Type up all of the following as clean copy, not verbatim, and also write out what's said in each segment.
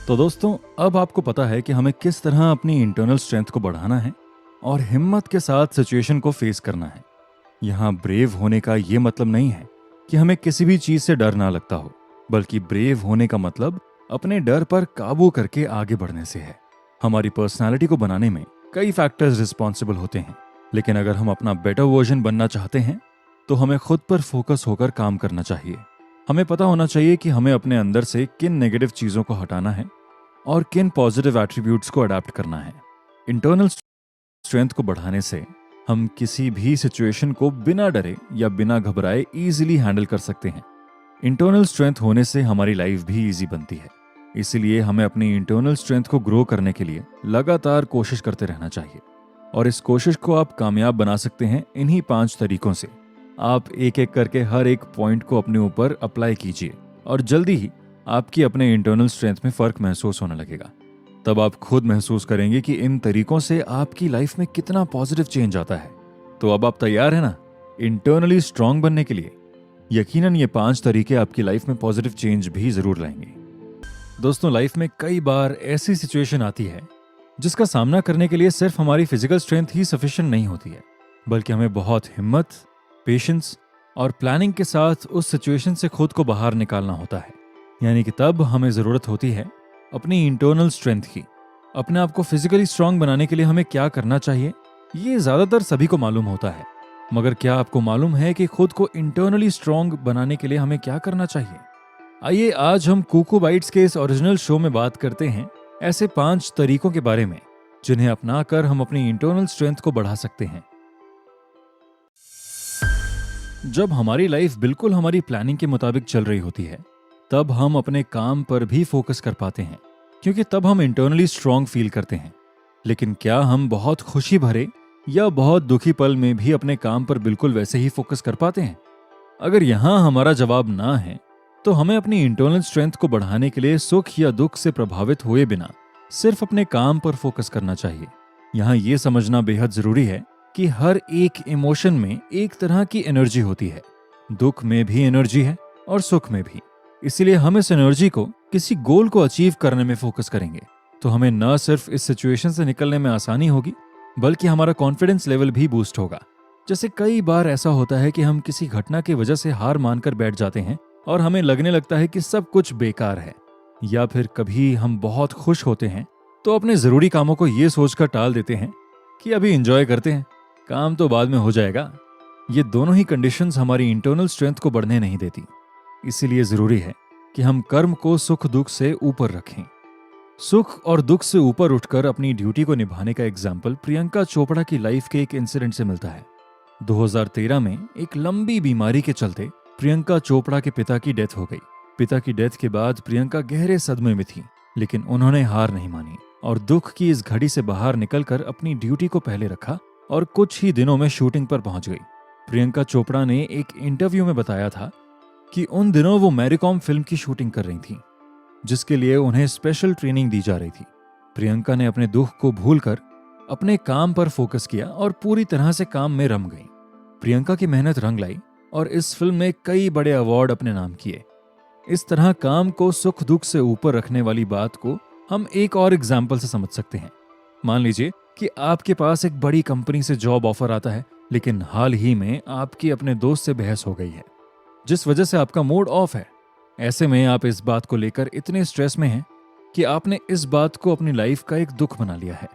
तो दोस्तों, अब आपको पता है कि हमें किस तरह अपनी इंटरनल स्ट्रेंथ को बढ़ाना है और हिम्मत के साथ सिचुएशन को फेस करना है। यहाँ ब्रेव होने का ये मतलब नहीं है कि हमें किसी भी चीज से डर ना लगता हो, बल्कि ब्रेव होने का मतलब अपने डर पर काबू करके आगे बढ़ने से है। हमारी पर्सनालिटी को बनाने में कई फैक्टर्स रिस्पॉन्सिबल होते हैं, लेकिन अगर हम अपना बेटर वर्जन बनना चाहते हैं तो हमें खुद पर फोकस होकर काम करना चाहिए। हमें पता होना चाहिए कि हमें अपने अंदर से किन नेगेटिव चीजों को हटाना है और किन पॉजिटिव एट्रीब्यूट्स को अडॉप्ट करना है। इंटरनल स्ट्रेंथ को बढ़ाने से हम किसी भी सिचुएशन को बिना डरे या बिना घबराए इजीली हैंडल कर सकते हैं। इंटरनल स्ट्रेंथ होने से हमारी लाइफ भी इजी बनती है, इसीलिए हमें अपनी इंटरनल स्ट्रेंथ को ग्रो करने के लिए लगातार कोशिश करते रहना चाहिए। और इस कोशिश को आप कामयाब बना सकते हैं इन्हीं 5 तरीकों से। आप एक एक करके हर एक पॉइंट को अपने ऊपर अप्लाई कीजिए और जल्दी ही आपकी अपने इंटरनल स्ट्रेंथ में फर्क महसूस होने लगेगा। तब आप खुद महसूस करेंगे कि इन तरीकों से आपकी लाइफ में कितना पॉजिटिव चेंज आता है। तो अब आप तैयार हैं ना इंटरनली स्ट्रांग बनने के लिए? यकीनन ये 5 तरीके आपकी लाइफ में पॉजिटिव चेंज भी जरूर लाएंगे। दोस्तों, लाइफ में कई बार ऐसी सिचुएशन आती है जिसका सामना करने के लिए सिर्फ हमारी फिजिकल स्ट्रेंथ ही सफिशिएंट नहीं होती है, बल्कि हमें बहुत हिम्मत, पेशेंस और प्लानिंग के साथ उस सिचुएशन से खुद को बाहर निकालना होता है। यानी कि तब हमें जरूरत होती है अपनी इंटरनल स्ट्रेंथ की। अपने आप को फिजिकली स्ट्रांग बनाने के लिए हमें क्या करना चाहिए, ये ज्यादातर सभी को मालूम होता है, मगर क्या आपको मालूम है कि खुद को इंटरनली स्ट्रांग बनाने के लिए हमें क्या करना चाहिए? आइए आज हम कुकू बाइट्स के इस ओरिजिनल शो में बात करते हैं ऐसे 5 तरीकों के बारे में जिन्हें अपनाकर हम अपनी इंटरनल स्ट्रेंथ को बढ़ा सकते हैं। जब हमारी लाइफ बिल्कुल हमारी प्लानिंग के मुताबिक चल रही होती है, तब हम अपने काम पर भी फोकस कर पाते हैं, क्योंकि तब हम इंटरनली स्ट्रांग फील करते हैं। लेकिन क्या हम बहुत खुशी भरे या बहुत दुखी पल में भी अपने काम पर बिल्कुल वैसे ही फोकस कर पाते हैं? अगर यहां हमारा जवाब ना है, तो हमें अपनी इंटरनल स्ट्रेंथ को बढ़ाने के लिए सुख या दुख से प्रभावित हुए बिना सिर्फ अपने काम पर फोकस करना चाहिए। यहाँ ये समझना बेहद जरूरी है कि हर एक इमोशन में एक तरह की एनर्जी होती है। दुख में भी एनर्जी है और सुख में भी। इसलिए हम इस एनर्जी को किसी गोल को अचीव करने में फोकस करेंगे तो हमें न सिर्फ इस सिचुएशन से निकलने में आसानी होगी, बल्कि हमारा कॉन्फिडेंस लेवल भी बूस्ट होगा। जैसे कई बार ऐसा होता है कि हम किसी घटना की वजह से हार मानकर बैठ जाते हैं और हमें लगने लगता है कि सब कुछ बेकार है। या फिर कभी हम बहुत खुश होते हैं तो अपने जरूरी कामों को ये सोचकर टाल देते हैं कि अभी एंजॉय करते हैं, काम तो बाद में हो जाएगा। ये दोनों ही कंडीशंस हमारी इंटरनल स्ट्रेंथ को बढ़ने नहीं देती। इसीलिए जरूरी है कि हम कर्म को सुख दुख से ऊपर रखें। सुख और दुख से ऊपर उठकर अपनी ड्यूटी को निभाने का एग्जाम्पल प्रियंका चोपड़ा की लाइफ के एक इंसिडेंट से मिलता है। 2013 में एक लंबी बीमारी के चलते प्रियंका चोपड़ा के पिता की डेथ हो गई। पिता की डेथ के बाद प्रियंका गहरे सदमे में थी, लेकिन उन्होंने हार नहीं मानी और दुख की इस घड़ी से बाहर निकलकर अपनी ड्यूटी को पहले रखा और कुछ ही दिनों में शूटिंग पर पहुंच गई। प्रियंका चोपड़ा ने एक इंटरव्यू में बताया था कि उन दिनों वो मैरीकॉम फिल्म की शूटिंग कर रही थी, जिसके लिए उन्हें स्पेशल ट्रेनिंग दी जा रही थी। प्रियंका ने अपने दुख को भूलकर अपने काम पर फोकस किया और पूरी तरह से काम में रम गई। प्रियंका की मेहनत रंग लाई और इस फिल्म में कई बड़े अवार्ड अपने नाम किए। इस तरह काम को सुख दुख से ऊपर रखने वाली बात को हम एक और एग्जाम्पल से समझ सकते हैं। मान लीजिए कि आपके पास एक बड़ी कंपनी से जॉब ऑफर आता है, लेकिन हाल ही में आपकी अपने दोस्त से बहस हो गई है, जिस वजह से आपका मूड ऑफ है। ऐसे में आप इस बात को लेकर इतने स्ट्रेस में हैं कि आपने इस बात को अपनी लाइफ का एक दुख बना लिया है।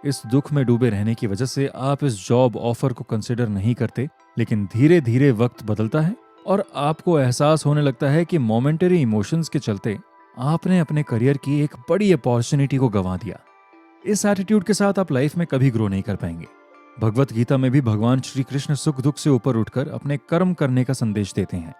इस दुख में डूबे रहने की वजह से आप इस जॉब ऑफर को कंसिडर नहीं करते, लेकिन धीरे धीरे वक्त बदलता है और आपको एहसास होने लगता है कि मोमेंटरी इमोशंस के चलते आपने अपने करियर की एक बड़ी अपॉर्चुनिटी को गंवा दिया। इस एटीट्यूड के साथ आप लाइफ में कभी ग्रो नहीं कर पाएंगे। भगवत गीता में भी भगवान श्री कृष्ण सुख दुख से ऊपर उठकर अपने कर्म करने का संदेश देते हैं।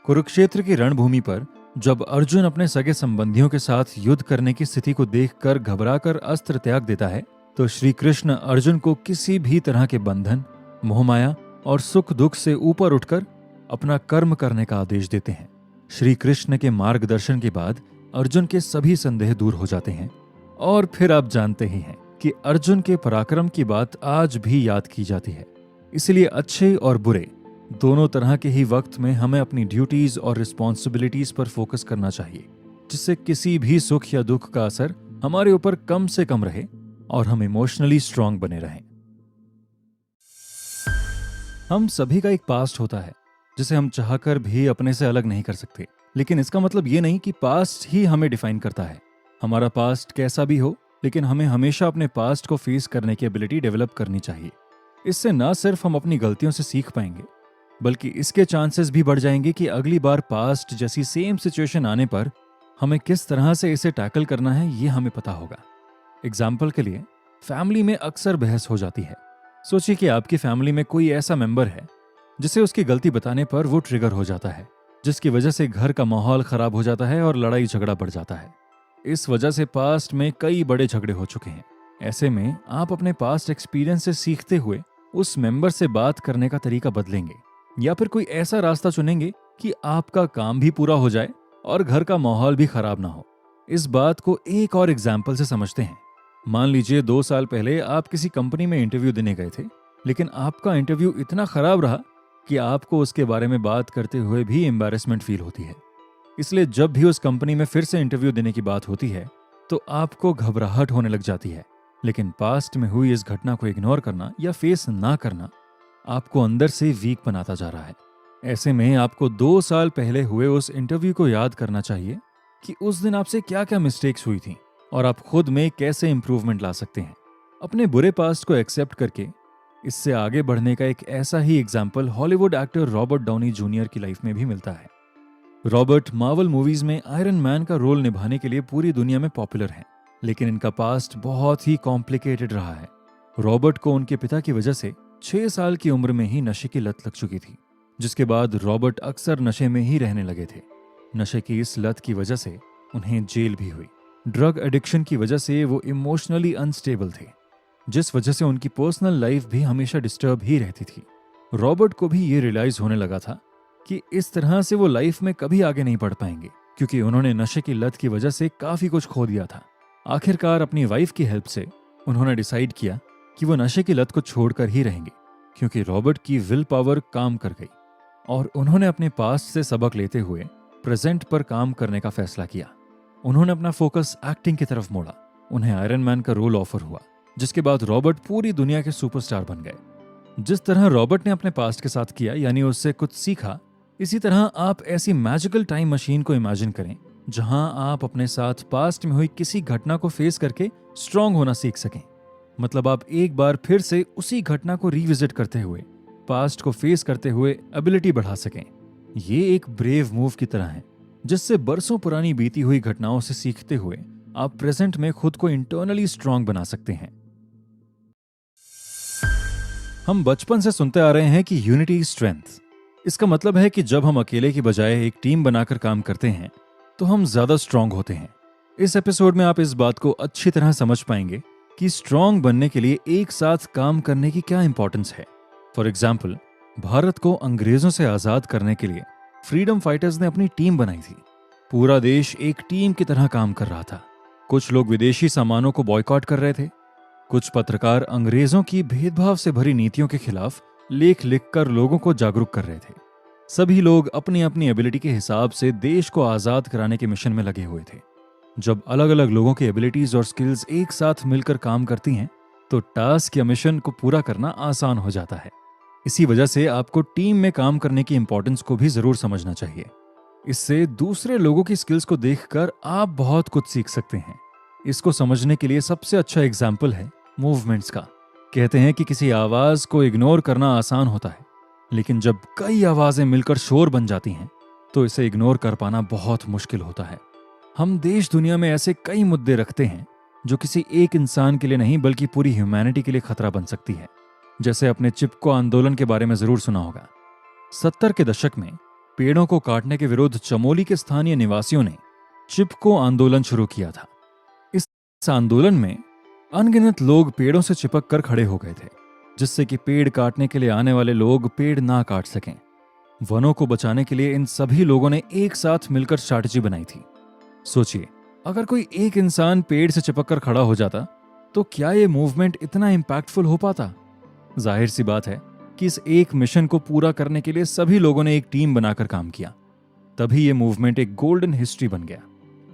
कुरुक्षेत्र की रणभूमि पर जब अर्जुन अपने सगे संबंधियों के साथ युद्ध करने की स्थिति को देखकर घबराकर अस्त्र त्याग देता है, तो श्री कृष्ण अर्जुन को किसी भी तरह के बंधन, मोहमाया और सुख दुख से ऊपर उठकर अपना कर्म करने का आदेश देते हैं। श्री कृष्ण के मार्गदर्शन के बाद अर्जुन के सभी संदेह दूर हो जाते हैं और फिर आप जानते ही हैं कि अर्जुन के पराक्रम की बात आज भी याद की जाती है। इसलिए अच्छे और बुरे दोनों तरह के ही वक्त में हमें अपनी ड्यूटीज और रिस्पॉन्सिबिलिटीज पर फोकस करना चाहिए। जिससे किसी भी सुख या दुख का असर हमारे ऊपर कम से कम रहे और हम इमोशनली स्ट्रांग बने रहें। हम सभी का एक पास्ट होता है जिसे हम चाहकर भी अपने से अलग नहीं कर सकते, लेकिन इसका मतलब ये नहीं कि पास्ट ही हमें डिफाइन करता है। हमारा पास्ट कैसा भी हो, लेकिन हमें हमेशा अपने पास्ट को फेस करने की एबिलिटी डेवलप करनी चाहिए। इससे न सिर्फ हम अपनी गलतियों से सीख पाएंगे, बल्कि इसके चांसेस भी बढ़ जाएंगे कि अगली बार पास्ट जैसी सेम सिचुएशन आने पर हमें किस तरह से इसे टैकल करना है ये हमें पता होगा। एग्जाम्पल के लिए, फैमिली में अक्सर बहस हो जाती है। सोचिए कि आपकी फैमिली में कोई ऐसा मेंबर है जिसे उसकी गलती बताने पर वो ट्रिगर हो जाता है, जिसकी वजह से घर का माहौल खराब हो जाता है और लड़ाई झगड़ा बढ़ जाता है। इस वजह से पास्ट में कई बड़े झगड़े हो चुके हैं। ऐसे में आप अपने पास्ट एक्सपीरियंस से सीखते हुए उस मेंबर से बात करने का तरीका बदलेंगे, या फिर कोई ऐसा रास्ता चुनेंगे कि आपका काम भी पूरा हो जाए और घर का माहौल भी खराब ना हो। इस बात को एक और एग्जाम्पल से समझते हैं। मान लीजिए 2 साल पहले आप किसी कंपनी में इंटरव्यू देने गए थे, लेकिन आपका इंटरव्यू इतना खराब रहा कि आपको उसके बारे में बात करते हुए भी एम्बैरेसमेंट फील होती है। इसलिए जब भी उस कंपनी में फिर से इंटरव्यू देने की बात होती है तो आपको घबराहट होने लग जाती है। लेकिन पास्ट में हुई इस घटना को इग्नोर करना या फेस ना करना आपको अंदर से वीक बनाता जा रहा है। ऐसे में आपको 2 साल पहले हुए उस इंटरव्यू को याद करना चाहिए कि उस दिन आपसे क्या क्या मिस्टेक्स हुई थी और आप खुद में कैसे इंप्रूवमेंट ला सकते हैं। अपने बुरे पास्ट को एक्सेप्ट करके इससे आगे बढ़ने का एक ऐसा ही example Hollywood actor Robert Downey Junior की लाइफ में भी मिलता है। रॉबर्ट मार्वल मूवीज में आयरन मैन का रोल निभाने के लिए पूरी दुनिया में पॉपुलर हैं, लेकिन इनका पास्ट बहुत ही कॉम्प्लिकेटेड रहा है। रॉबर्ट को उनके पिता की वजह से 6 साल की उम्र में ही नशे की लत लग चुकी थी, जिसके बाद रॉबर्ट अक्सर नशे में ही रहने लगे थे। नशे की इस लत की वजह से उन्हें जेल भी हुई। ड्रग एडिक्शन की वजह से वो इमोशनली अनस्टेबल थे, जिस वजह से उनकी पर्सनल लाइफ भी हमेशा डिस्टर्ब ही रहती थी। रॉबर्ट को भी ये रियलाइज होने लगा था कि इस तरह से वो लाइफ में कभी आगे नहीं बढ़ पाएंगे, क्योंकि उन्होंने नशे की लत की वजह से काफी कुछ खो दिया था। आखिरकार अपनी वाइफ की हेल्प से उन्होंने डिसाइड किया कि वो नशे की लत को छोड़कर ही रहेंगे, क्योंकि रॉबर्ट की विल पावर काम कर गई और उन्होंने अपने पास्ट से सबक लेते हुए प्रेजेंट पर काम करने का फैसला किया। उन्होंने अपना फोकस एक्टिंग की तरफ मोड़ा। उन्हें आयरन मैन का रोल ऑफर हुआ, जिसके बाद रॉबर्ट पूरी दुनिया के सुपरस्टार बन गए। जिस तरह रॉबर्ट ने अपने पास्ट के साथ किया, यानी उससे कुछ सीखा, इसी तरह आप ऐसी मैजिकल टाइम मशीन को इमेजिन करें जहां आप अपने साथ पास्ट में हुई किसी घटना को फेस करके स्ट्रांग होना सीख सकें। मतलब आप एक बार फिर से उसी घटना को रिविजिट करते हुए पास्ट को फेस करते हुए एबिलिटी बढ़ा सकें। ये एक ब्रेव मूव की तरह है, जिससे बरसों पुरानी बीती हुई घटनाओं से सीखते हुए आप प्रेजेंट में खुद को इंटरनली स्ट्रांग बना सकते हैं। हम बचपन से सुनते आ रहे हैं कि यूनिटी इज स्ट्रेंथ। इसका मतलब है कि जब हम अकेले की बजाय एक टीम बनाकर काम करते हैं तो हम ज्यादा स्ट्रांग होते हैं। इस एपिसोड में आप इस बात को अच्छी तरह समझ पाएंगे कि स्ट्रांग बनने के लिए एक साथ काम करने की क्या इंपॉर्टेंस है। फॉर एग्जाम्पल, भारत को अंग्रेजों से आजाद करने के लिए फ्रीडम फाइटर्स ने अपनी टीम बनाई थी। पूरा देश एक टीम की तरह काम कर रहा था। कुछ लोग विदेशी सामानों को बॉयकॉट कर रहे थे, कुछ पत्रकार अंग्रेजों की भेदभाव से भरी नीतियों के खिलाफ लेख लिखकर लोगों को जागरूक कर रहे थे। सभी लोग अपनी अपनी एबिलिटी के हिसाब से देश को आजाद कराने के मिशन में लगे हुए थे। जब अलग अलग लोगों की एबिलिटीज और स्किल्स एक साथ मिलकर काम करती हैं तो टास्क या मिशन को पूरा करना आसान हो जाता है। इसी वजह से आपको टीम में काम करने की इंपॉर्टेंस को भी जरूर समझना चाहिए। इससे दूसरे लोगों की स्किल्स को देखकर आप बहुत कुछ सीख सकते हैं। इसको समझने के लिए सबसे अच्छा एग्जाम्पल है मूवमेंट्स का। कहते हैं कि किसी आवाज को इग्नोर करना आसान होता है, लेकिन जब कई आवाजें मिलकर शोर बन जाती हैं तो इसे इग्नोर कर पाना बहुत मुश्किल होता है। हम देश दुनिया में ऐसे कई मुद्दे रखते हैं जो किसी एक इंसान के लिए नहीं बल्कि पूरी ह्यूमैनिटी के लिए खतरा बन सकती है। जैसे अपने चिपको आंदोलन के बारे में जरूर सुना होगा। 70 के दशक में पेड़ों को काटने के विरुद्ध चमोली के स्थानीय निवासियों ने चिपको आंदोलन शुरू किया था। इस आंदोलन में अनगिनत लोग पेड़ों से चिपक कर खड़े हो गए थे, जिससे कि पेड़ काटने के लिए आने वाले लोग पेड़ ना काट सकें। वनों को बचाने के लिए इन सभी लोगों ने एक साथ मिलकर स्ट्रैटेजी बनाई थी। सोचिए, अगर कोई एक इंसान पेड़ से चिपक कर खड़ा हो जाता तो क्या ये मूवमेंट इतना इम्पैक्टफुल हो पाता? जाहिर सी बात है कि इस एक मिशन को पूरा करने के लिए सभी लोगों ने एक टीम बनाकर काम किया। तभी ये मूवमेंट एक गोल्डन हिस्ट्री बन गया।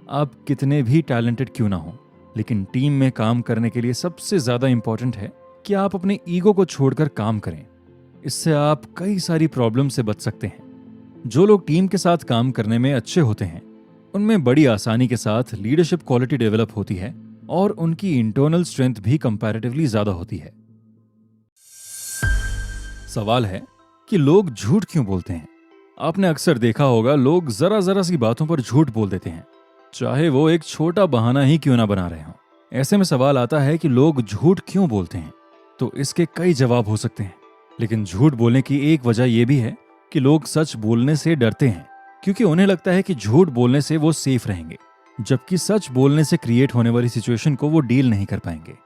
आप कितने भी टैलेंटेड क्यों ना हो, लेकिन टीम में काम करने के लिए सबसे ज्यादा इंपॉर्टेंट है कि आप अपने ईगो को छोड़कर काम करें। इससे आप कई सारी प्रॉब्लम से बच सकते हैं। जो लोग टीम के साथ काम करने में अच्छे होते हैं, उनमें बड़ी आसानी के साथ लीडरशिप क्वालिटी डेवलप होती है और उनकी इंटरनल स्ट्रेंथ भी कंपैरेटिवली ज्यादा होती है। सवाल है कि लोग झूठ क्यों बोलते हैं। आपने अक्सर देखा होगा, लोग जरा जरा सी बातों पर झूठ बोल देते हैं, चाहे वो एक छोटा बहाना ही क्यों ना बना रहे हो। ऐसे में सवाल आता है कि लोग झूठ क्यों बोलते हैं। तो इसके कई जवाब हो सकते हैं, लेकिन झूठ बोलने की एक वजह यह भी है कि लोग सच बोलने से डरते हैं, क्योंकि उन्हें लगता है कि झूठ बोलने से वो सेफ रहेंगे, जबकि सच बोलने से क्रिएट होने वाली सिचुएशन को वो डील नहीं कर पाएंगे।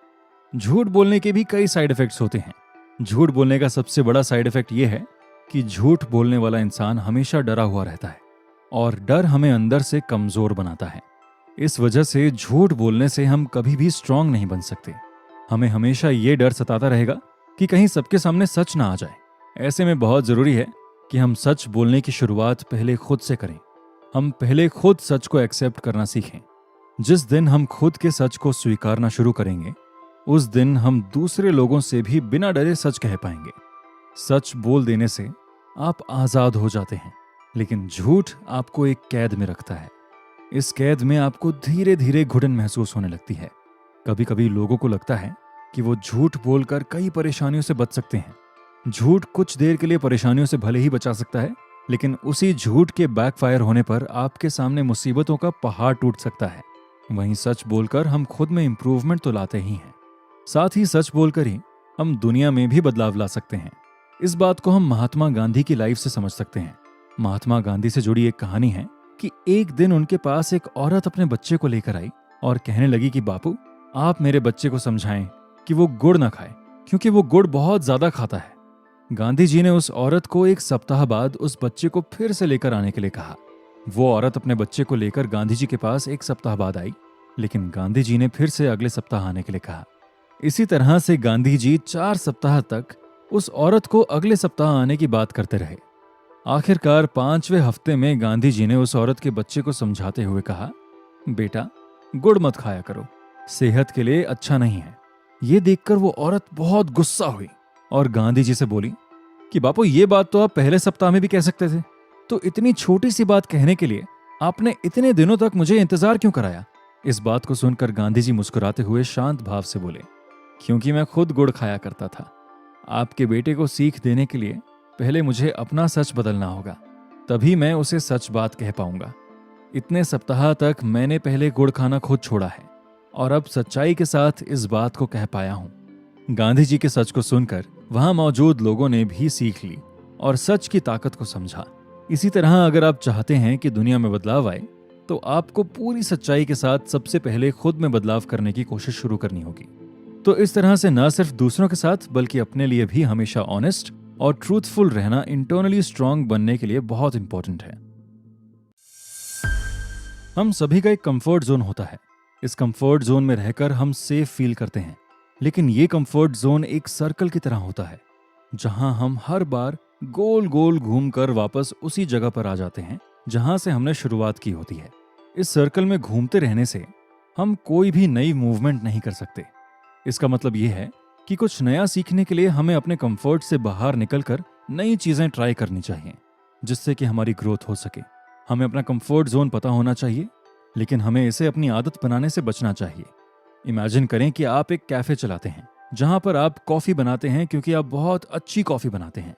झूठ बोलने के भी कई साइड इफेक्ट्स होते हैं। झूठ बोलने का सबसे बड़ा साइड इफेक्ट यह है कि झूठ बोलने वाला इंसान हमेशा डरा हुआ रहता है और डर हमें अंदर से कमजोर बनाता है। इस वजह से झूठ बोलने से हम कभी भी स्ट्रांग नहीं बन सकते। हमें हमेशा ये डर सताता रहेगा कि कहीं सबके सामने सच ना आ जाए। ऐसे में बहुत जरूरी है कि हम सच बोलने की शुरुआत पहले खुद से करें। हम पहले खुद सच को एक्सेप्ट करना सीखें। जिस दिन हम खुद के सच को स्वीकारना शुरू करेंगे, उस दिन हम दूसरे लोगों से भी बिना डरे सच कह पाएंगे। सच बोल देने से आप आजाद हो जाते हैं, लेकिन झूठ आपको एक कैद में रखता है। इस कैद में आपको धीरे धीरे घुटन महसूस होने लगती है। कभी कभी लोगों को लगता है कि वो झूठ बोलकर कई परेशानियों से बच सकते हैं। झूठ कुछ देर के लिए परेशानियों से भले ही बचा सकता है, लेकिन उसी झूठ के बैकफायर होने पर आपके सामने मुसीबतों का पहाड़ टूट सकता है। वहीं सच बोलकर हम खुद में इंप्रूवमेंट तो लाते ही हैं, साथ ही सच बोलकर ही हम दुनिया में भी बदलाव ला सकते हैं। इस बात को हम महात्मा गांधी की लाइफ से समझ सकते हैं। महात्मा गांधी से जुड़ी एक कहानी है कि एक दिन उनके पास एक औरत अपने बच्चे को लेकर आई और कहने लगी कि बापू, आप मेरे बच्चे को समझाएं कि वो गुड़ ना खाए, क्योंकि वो गुड़ बहुत ज्यादा खाता है। गांधी जी ने उस औरत को एक सप्ताह बाद उस बच्चे को फिर से लेकर आने के लिए कहा। वो औरत अपने बच्चे को लेकर गांधी जी के पास एक सप्ताह बाद आई, लेकिन गांधी जी ने फिर से अगले सप्ताह आने के लिए कहा। इसी तरह से गांधी जी 4 सप्ताह तक उस औरत को अगले सप्ताह आने की बात करते रहे। आखिरकार 5वें हफ्ते में गांधी जी ने उस औरत के बच्चे को समझाते हुए कहा, बेटा, गुड़ मत खाया करो, सेहत के लिए अच्छा नहीं है। ये देखकर वो औरत बहुत गुस्सा हुई और गांधी जी से बोली कि बापू, ये बात तो आप पहले सप्ताह में भी कह सकते थे, तो इतनी छोटी सी बात कहने के लिए आपने इतने दिनों तक मुझे इंतजार क्यों कराया। इस बात को सुनकर गांधी जी मुस्कुराते हुए शांत भाव से बोले, क्योंकि मैं खुद गुड़ खाया करता था। आपके बेटे को सीख देने के लिए पहले मुझे अपना सच बदलना होगा, तभी मैं उसे सच बात कह पाऊंगा। इतने सप्ताह तक मैंने पहले गुड़ खाना खुद छोड़ा है और अब सच्चाई के साथ इस बात को कह पाया हूं। गांधी जी के सच को सुनकर वहां मौजूद लोगों ने भी सीख ली और सच की ताकत को समझा। इसी तरह अगर आप चाहते हैं कि दुनिया में बदलाव आए, तो आपको पूरी सच्चाई के साथ सबसे पहले खुद में बदलाव करने की कोशिश शुरू करनी होगी। तो इस तरह से न सिर्फ दूसरों के साथ बल्कि अपने लिए भी हमेशा ऑनेस्ट और ट्रूथफुल रहना इंटरनली स्ट्रांग बनने के लिए बहुत इंपॉर्टेंट है। हम सभी का एक कंफर्ट जोन होता है। इस कंफर्ट जोन में रहकर हम सेफ फील करते हैं, लेकिन ये कंफर्ट जोन एक सर्कल की तरह होता है, जहां हम हर बार गोल गोल घूमकर वापस उसी जगह पर आ जाते हैं जहां से हमने शुरुआत की होती है। इस सर्कल में घूमते रहने से हम कोई भी नई मूवमेंट नहीं कर सकते। इसका मतलब यह है कि कुछ नया सीखने के लिए हमें अपने कंफर्ट से बाहर निकलकर नई चीजें ट्राई करनी चाहिए, जिससे कि हमारी ग्रोथ हो सके। हमें अपना कंफर्ट जोन पता होना चाहिए, लेकिन हमें इसे अपनी आदत बनाने से बचना चाहिए। इमेजिन करें कि आप एक कैफे चलाते हैं जहां पर आप कॉफी बनाते हैं, क्योंकि आप बहुत अच्छी कॉफी बनाते हैं।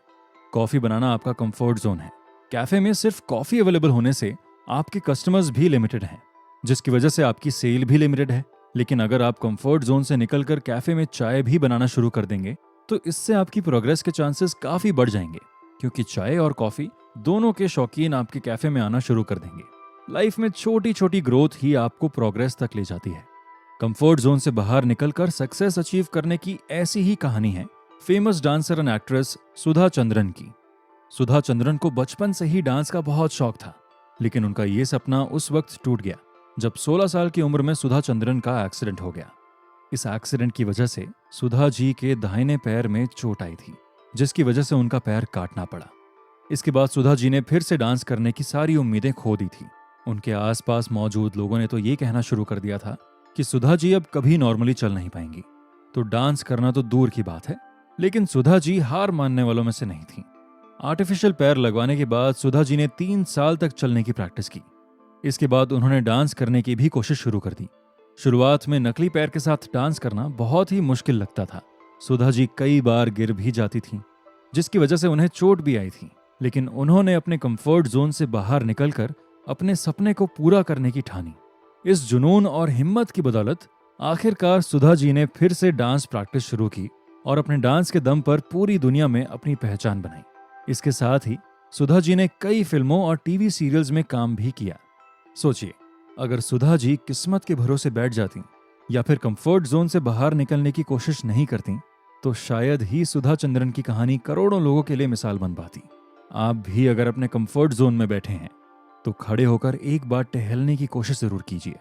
कॉफी बनाना आपका कंफर्ट जोन है। कैफे में सिर्फ कॉफी अवेलेबल होने से आपके कस्टमर्स भी लिमिटेड हैं, जिसकी वजह से आपकी सेल भी लिमिटेड है। लेकिन अगर आप कंफर्ट जोन से निकलकर कैफे में चाय भी बनाना शुरू कर देंगे, तो इससे आपकी प्रोग्रेस के चांसेस काफी बढ़ जाएंगे, क्योंकि चाय और कॉफी दोनों के शौकीन आपके कैफे में आना शुरू कर देंगे। लाइफ में छोटी छोटी ग्रोथ ही आपको प्रोग्रेस तक ले जाती है। कंफर्ट जोन से बाहर निकलकर सक्सेस अचीव करने की ऐसी ही कहानी है famous dancer and actress Sudha Chandran की। सुधा चंद्रन को बचपन से ही डांस का बहुत शौक था, लेकिन उनका ये सपना उस वक्त टूट गया जब 16 साल की उम्र में सुधा चंद्रन का एक्सीडेंट हो गया। इस एक्सीडेंट की वजह से सुधा जी के दाहिने पैर में चोट आई थी, जिसकी वजह से उनका पैर काटना पड़ा। इसके बाद सुधा जी ने फिर से डांस करने की सारी उम्मीदें खो दी थी। उनके आसपास मौजूद लोगों ने तो ये कहना शुरू कर दिया था कि सुधा जी अब कभी नॉर्मली चल नहीं पाएंगी। तो डांस करना तो दूर की बात है, लेकिन सुधा जी हार मानने वालों में से नहीं थी। आर्टिफिशियल पैर लगवाने के बाद सुधा जी ने 3 साल तक चलने की प्रैक्टिस की। इसके बाद उन्होंने डांस करने की भी कोशिश शुरू कर दी। शुरुआत में नकली पैर के साथ डांस करना बहुत ही मुश्किल लगता था। सुधा जी कई बार गिर भी जाती थीं, जिसकी वजह से उन्हें चोट भी आई थी। लेकिन उन्होंने अपने कंफर्ट जोन से बाहर निकलकर अपने सपने को पूरा करने की ठानी। इस जुनून और हिम्मत की बदौलत आखिरकार सुधा जी ने फिर से डांस प्रैक्टिस शुरू की और अपने डांस के दम पर पूरी दुनिया में अपनी पहचान बनाई। इसके साथ ही सुधा जी ने कई फिल्मों और टीवी सीरियल्स में काम भी किया। सोचिए, अगर सुधा जी किस्मत के भरोसे बैठ जाती या फिर कंफर्ट जोन से बाहर निकलने की कोशिश नहीं करती, तो शायद ही सुधा चंद्रन की कहानी करोड़ों लोगों के लिए मिसाल बन पाती। आप भी अगर अपने कंफर्ट जोन में बैठे हैं तो खड़े होकर एक बार टहलने की कोशिश जरूर कीजिए।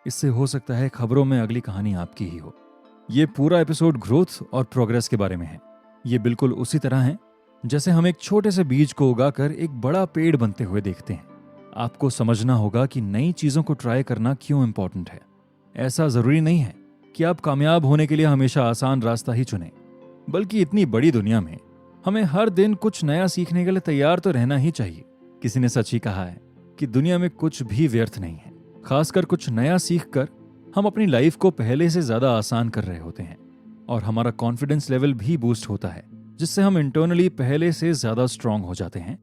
इससे हो सकता है खबरों में अगली कहानी आपकी ही हो। ये पूरा एपिसोड ग्रोथ और प्रोग्रेस के बारे में है। ये बिल्कुल उसी तरह है जैसे हम एक छोटे से बीज को उगाकर एक बड़ा पेड़ बनते हुए देखते हैं। आपको समझना होगा कि नई चीजों को ट्राई करना क्यों इंपॉर्टेंट है। ऐसा जरूरी नहीं है कि आप कामयाब होने के लिए हमेशा आसान रास्ता ही चुनें, बल्कि इतनी बड़ी दुनिया में हमें हर दिन कुछ नया सीखने के लिए तैयार तो रहना ही चाहिए। किसी ने सच ही कहा है कि दुनिया में कुछ भी व्यर्थ नहीं है। खासकर कुछ नया सीखकर हम अपनी लाइफ को पहले से ज्यादा आसान कर रहे होते हैं और हमारा कॉन्फिडेंस लेवल भी बूस्ट होता है, जिससे हम इंटरनली पहले से ज्यादा स्ट्रांग हो जाते हैं